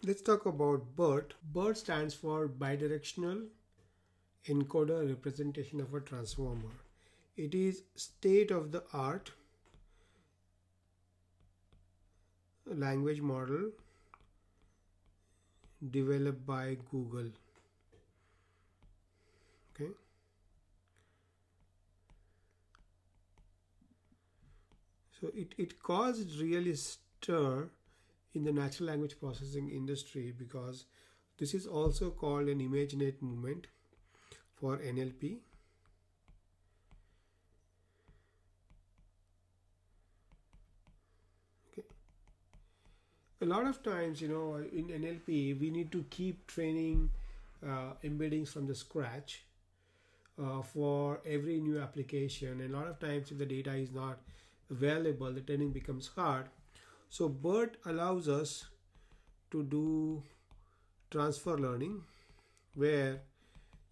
Let's talk about BERT. BERT stands for Bidirectional Encoder Representation of a Transformer. It is state of the art language model developed by Google. Okay. So it caused really stir in the natural language processing industry because this is also called an ImageNet movement for NLP. Okay. A lot of times, in NLP, we need to keep training embeddings from the scratch for every new application. And a lot of times, if the data is not available, the training becomes hard. So BERT allows us to do transfer learning where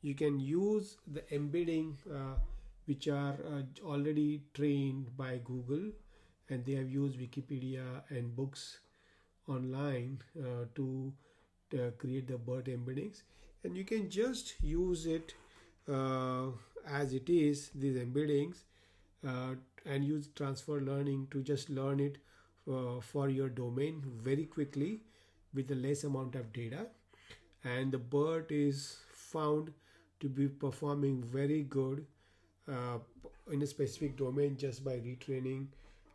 you can use the embedding which are already trained by Google, and they have used Wikipedia and books online to create the BERT embeddings, and you can just use it as it is, these embeddings, and use transfer learning to just learn it for your domain very quickly with a less amount of data. And the BERT is found to be performing very good uh, in a specific domain just by retraining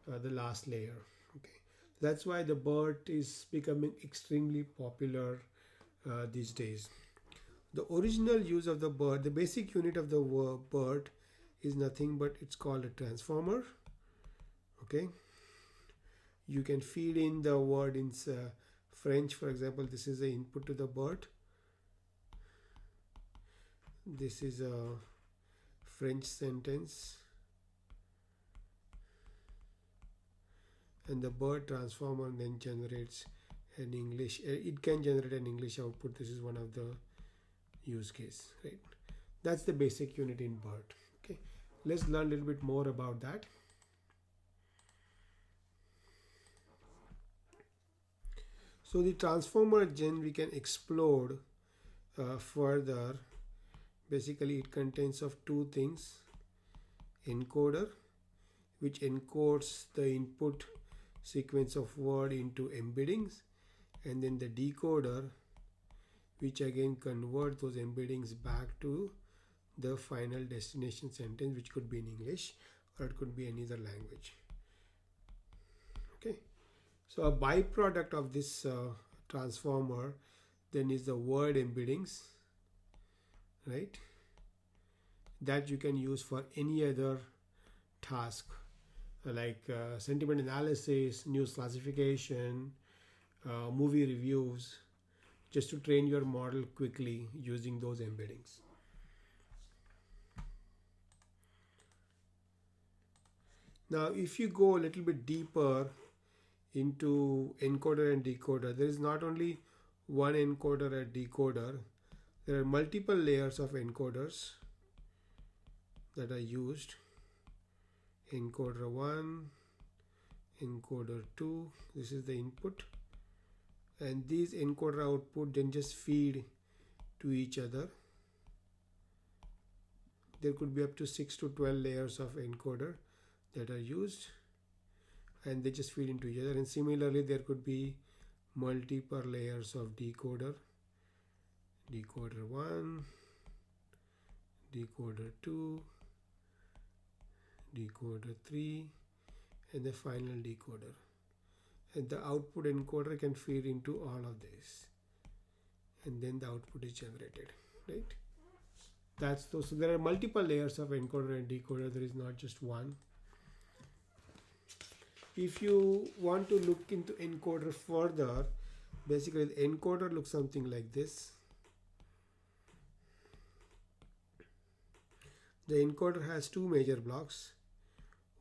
the last layer. Okay, that's why the BERT is becoming extremely popular these days. The original use of the BERT, the basic unit of the BERT, is nothing but it's called a transformer. Okay, you can feed in the word in French, for example. This is the input to the BERT. This is a French sentence, and the BERT transformer then generates an English. It can generate an English output. This is one of the use case, right? That's the basic unit in BERT. Okay, let's learn a little bit more about that. So the transformer gen we can explode further. Basically, it contains of two things: encoder, which encodes the input sequence of word into embeddings, and then the decoder, which again convert those embeddings back to the final destination sentence, which could be in English or it could be any other language. Okay, so a byproduct of this transformer then is the word embeddings, right? That you can use for any other task like sentiment analysis, news classification, movie reviews, just to train your model quickly using those embeddings. Now, if you go a little bit deeper into encoder and decoder, there is not only one encoder and decoder, there are multiple layers of encoders that are used. Encoder 1, encoder 2, this is the input, and these encoder output then just feed to each other. There could be up to 6 to 12 layers of encoder that are used, and they just feed into each other. And similarly, there could be multiple layers of decoder: decoder 1, decoder 2, decoder 3, and the final decoder. And the output encoder can feed into all of this, and then the output is generated, right? That's those. So there are multiple layers of encoder and decoder. There is not just one. If you want to look into encoder further, basically the encoder looks something like this. The encoder has two major blocks.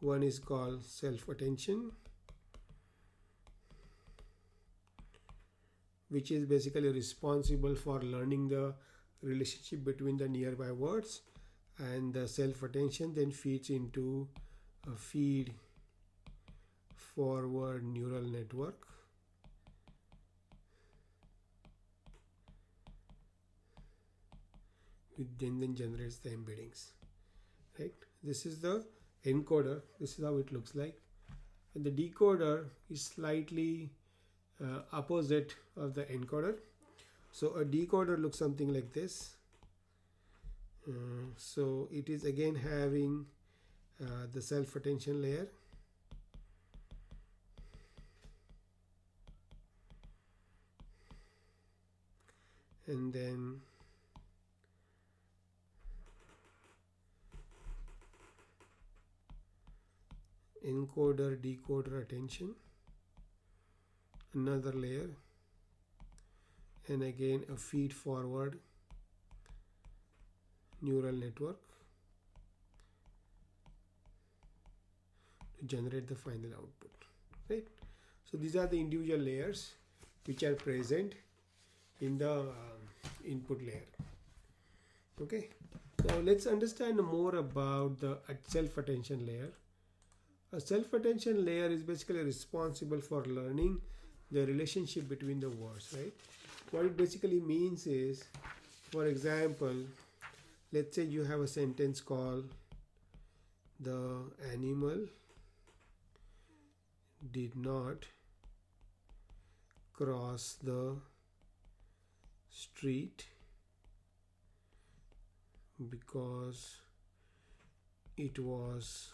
One is called self-attention, which is basically responsible for learning the relationship between the nearby words, and the self-attention then feeds into a feed forward neural network. then generates the embeddings, right? This is the encoder. This is how it looks like. And the decoder is slightly opposite of the encoder. So a decoder looks something like this. So it is again having the self-attention layer, and then encoder decoder attention, another layer, and again a feed forward neural network to generate the final output, right? So these are the individual layers which are present in the input layer. Okay, now let's understand more about the self-attention layer. A self-attention layer is basically responsible for learning the relationship between the words, right? What it basically means is, for example, let's say you have a sentence called the animal did not cross the street because it was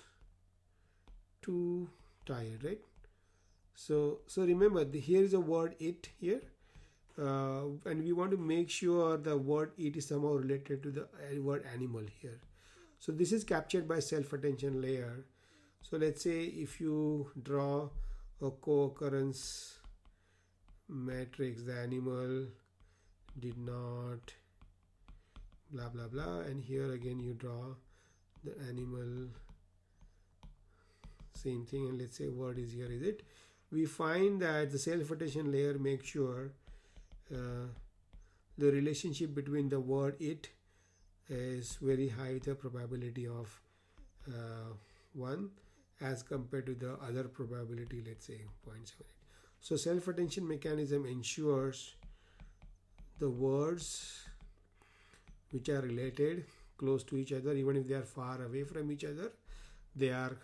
too tired, right? So remember, here is a word it here, and we want to make sure the word it is somehow related to the word animal here. So this is captured by self-attention layer. So let's say if you draw a co-occurrence matrix, the animal did not blah blah blah, and here again you draw the animal, same thing, and let's say word is here, is it? We find that the self-attention layer makes sure the relationship between the word it is very high with a probability of 1 as compared to the other probability, let's say 0.78. So self-attention mechanism ensures the words which are related close to each other, even if they are far away from each other, they are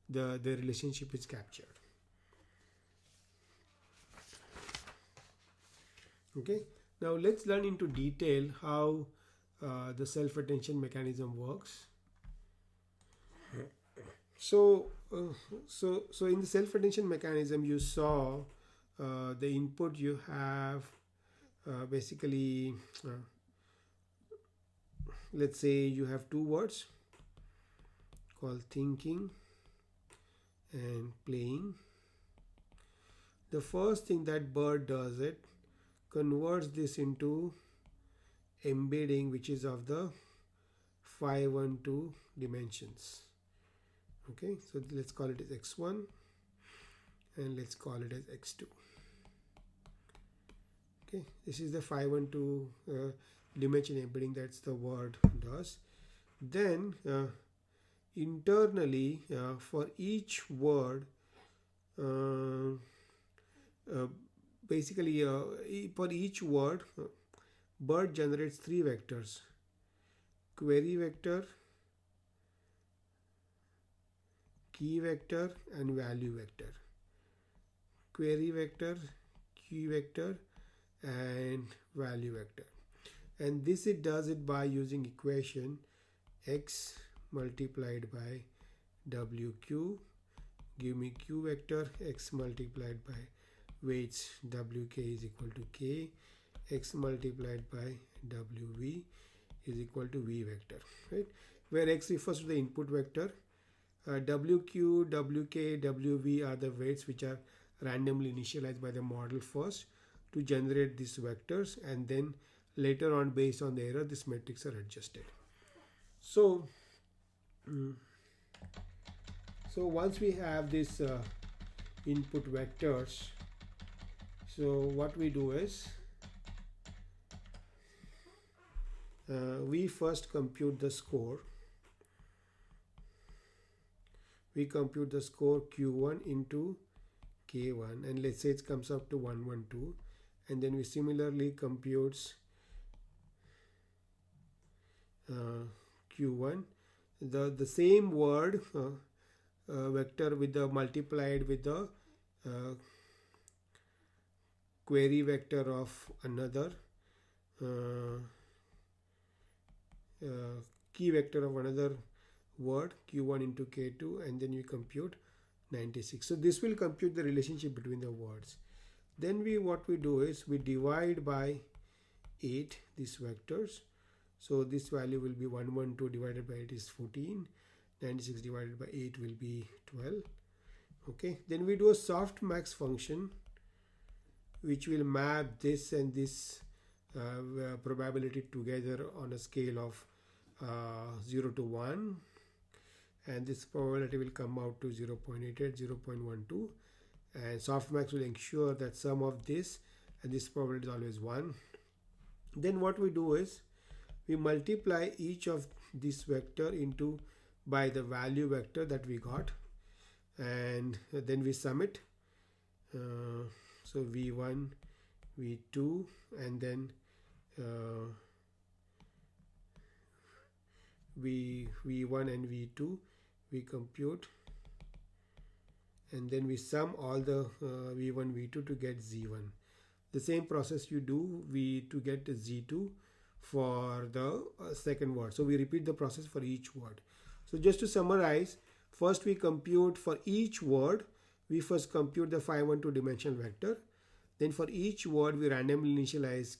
the relationship is captured. Okay, now let's learn into detail how the self-attention mechanism works. So in the self-attention mechanism, you saw the input you have basically let's say you have two words called thinking and playing. The first thing that BERT does, it converts this into embedding, which is of the 512 dimensions. Okay, so let's call it as x1 and let's call it as x2. Okay, this is the 512 dimension embedding that's the word does. Then internally for each word basically for each word BERT generates three vectors: query vector, key vector, and value vector. Query vector, key vector, and value vector. And this it does it by using equation x multiplied by wq, give me q vector, x multiplied by weights wk is equal to k, x multiplied by wv is equal to v vector, right? Where x refers to the input vector, wq, wk, wv are the weights which are randomly initialized by the model first to generate these vectors, and then later on based on the error these metrics are adjusted. So once we have this input vectors, so what we do is we first compute the score. We compute the score q1 into k1, and let's say it comes up to 112, and then we similarly computes q1, the same word vector with the multiplied with the uh, query vector of another uh, key vector of another word q1 into k2, and then you compute 96. So this will compute the relationship between the words. Then what we do is we divide by 8 these vectors. So this value will be 112 divided by 8 is 14. 96 divided by 8 will be 12. Okay, then we do a softmax function which will map this and this probability together on a scale of 0 to 1, and this probability will come out to 0.88, 0.12, and softmax will ensure that sum of this and this probability is always 1. Then what we do is we multiply each of this vector into by the value vector that we got, and then we sum it. So v1, v2, and then v1 and v2 we compute, and then we sum all the v1 v2 to get z1. The same process you do to get z2 for the second word. So we repeat the process for each word. So just to summarize, first we compute for each word, we first compute the 512 dimensional vector. Then for each word we randomly initialize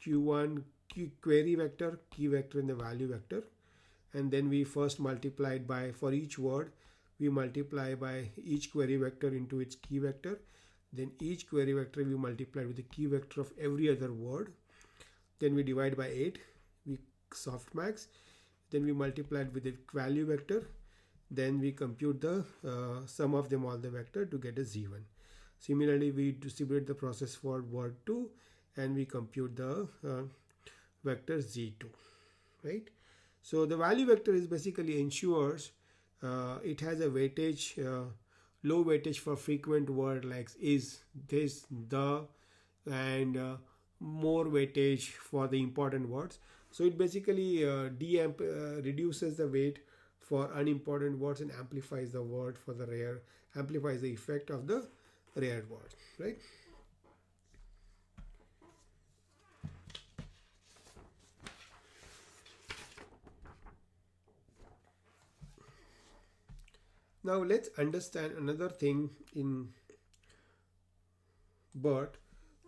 q1 query vector, key vector, and the value vector. And then we first multiplied by, for each word we multiply by each query vector into its key vector. Then each query vector we multiply with the key vector of every other word. Then we divide by 8, we softmax. Then we multiply it with the value vector. Then we compute the sum of them all the vector to get a z1. Similarly, we distribute the process for word 2 and we compute the vector z2, right? So the value vector is basically ensures it has a weightage, low weightage for frequent word like is, this, the, and more weightage for the important words. So it basically reduces the weight for unimportant words and amplifies the word for the rare, amplifies the effect of the rare words, right? Now let's understand another thing in BERT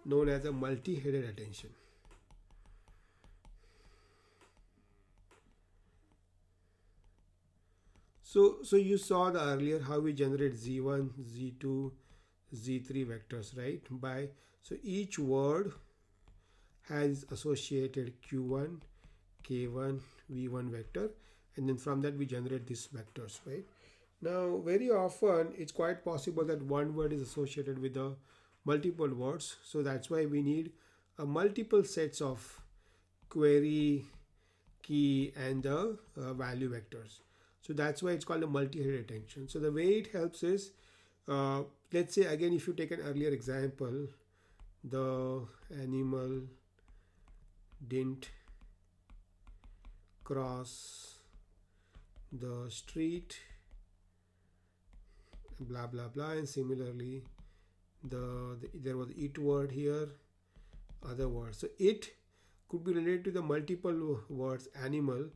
known as a multi-headed attention. So you saw the earlier how we generate z1, z2, z3 vectors, right? So each word has associated q1, k1, v1 vector, and then from that we generate these vectors, right? Now very often it's quite possible that one word is associated with the multiple words, so that's why we need a multiple sets of query, key, and the value vectors. So that's why it's called a multi-headed attention. So the way it helps is, let's say again, if you take an earlier example, the animal didn't cross the street, blah blah blah, and similarly there was it word here, other words. So it could be related to the multiple words animal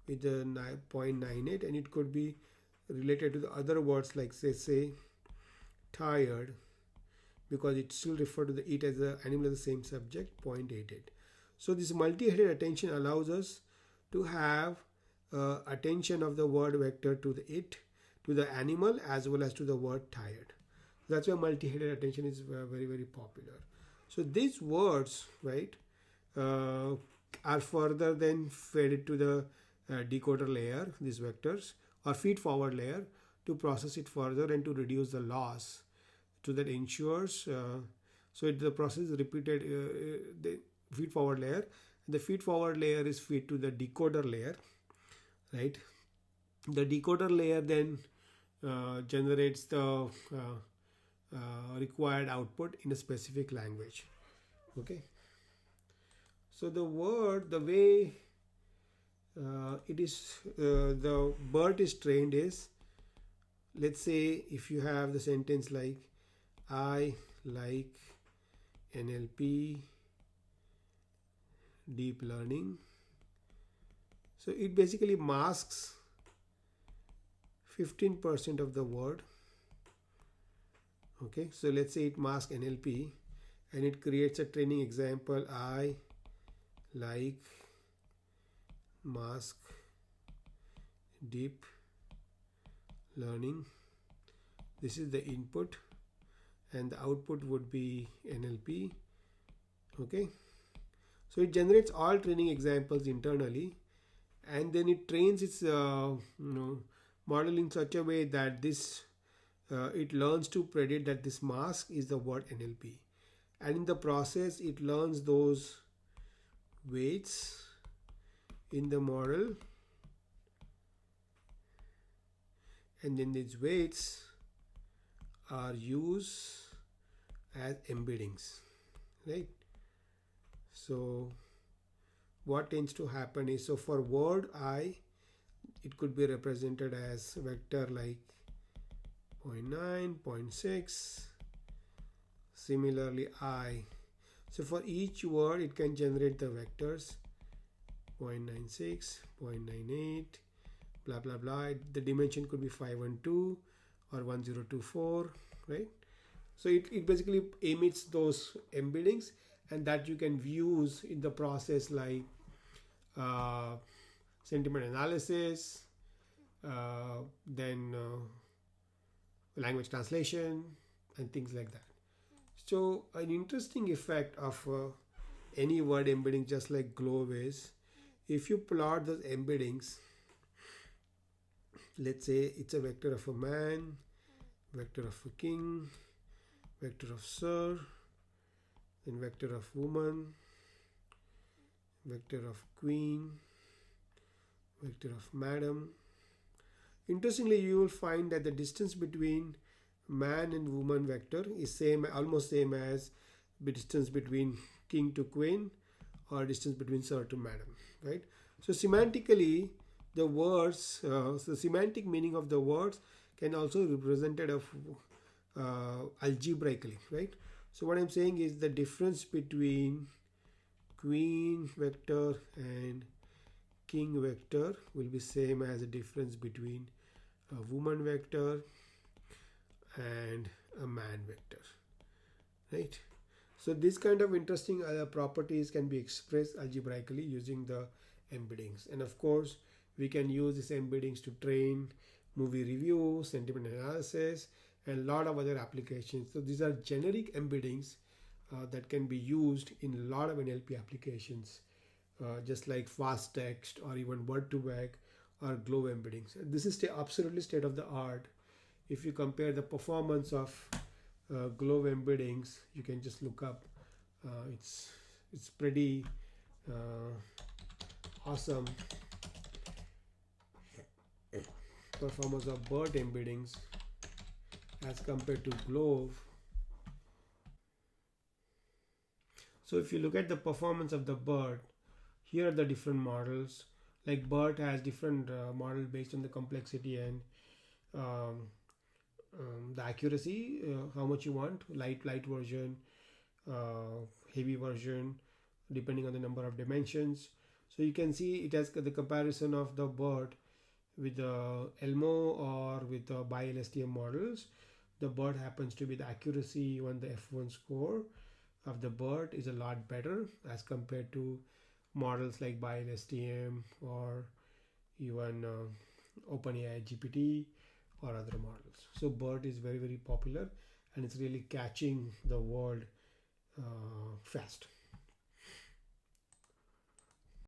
with the 0.98, and it could be related to the other words like say tired, because it still refer to the it as the animal as the same subject, 0.88. So this multi-headed attention allows us to have attention of the word vector to the it, to the animal, as well as to the word tired. That's why multi-headed attention is very very popular. So these words, right, are further then fed to the decoder layer, these vectors, or feed forward layer to process it further and to reduce the loss. So that ensures the process is repeated, the feed forward layer. The feed forward layer is fed to the decoder layer, right? The decoder layer then generates the required output in a specific language. Okay, so the way It is the BERT is trained is, let's say if you have the sentence like I like NLP deep learning, so it basically masks 15% of the word. Okay, so let's say it masks NLP and it creates a training example I like mask deep learning. This is the input and the output would be NLP. Okay, so it generates all training examples internally and then it trains its model in such a way that this it learns to predict that this mask is the word NLP, and in the process it learns those weights in the model, and then these weights are used as embeddings, right? So what tends to happen is, so for word I, it could be represented as vector like 0.9, 0.6. Similarly I, so for each word it can generate the vectors 0.96, 0.98, blah blah blah. The dimension could be 512 or 1024, right? So it basically emits those embeddings, and that you can use in the process like sentiment analysis, then language translation and things like that. So an interesting effect of any word embedding, just like Glove, is if you plot those embeddings, let's say it's a vector of a man, vector of a king, vector of sir, then vector of woman, vector of queen, vector of madam. Interestingly, you will find that the distance between man and woman vector is same, almost same as the distance between king to queen or distance between sir to madam, right? So semantically, the words, the semantic meaning of the words can also be represented of algebraically, right? So what I'm saying is the difference between queen vector and king vector will be same as the difference between a woman vector and a man vector, right? So this kind of interesting properties can be expressed algebraically using the embeddings, and of course we can use these embeddings to train movie review, sentiment analysis, and a lot of other applications. So these are generic embeddings that can be used in a lot of NLP applications, just like fast text or even word to vec or Glove embeddings. This is absolutely state of the art. If you compare the performance of Glove embeddings, you can just look up. It's pretty awesome performance of BERT embeddings as compared to Glove. So if you look at the performance of the BERT, here are the different models. Like BERT has different model based on the complexity and the accuracy, how much you want, light version, heavy version, depending on the number of dimensions. So you can see it has the comparison of the BERT with the Elmo or with the BiLSTM models. The BERT happens to be the accuracy, even the F1 score of the BERT is a lot better as compared to models like BiLSTM or even OpenAI GPT or other models. So BERT is very popular and it's really catching the world fast.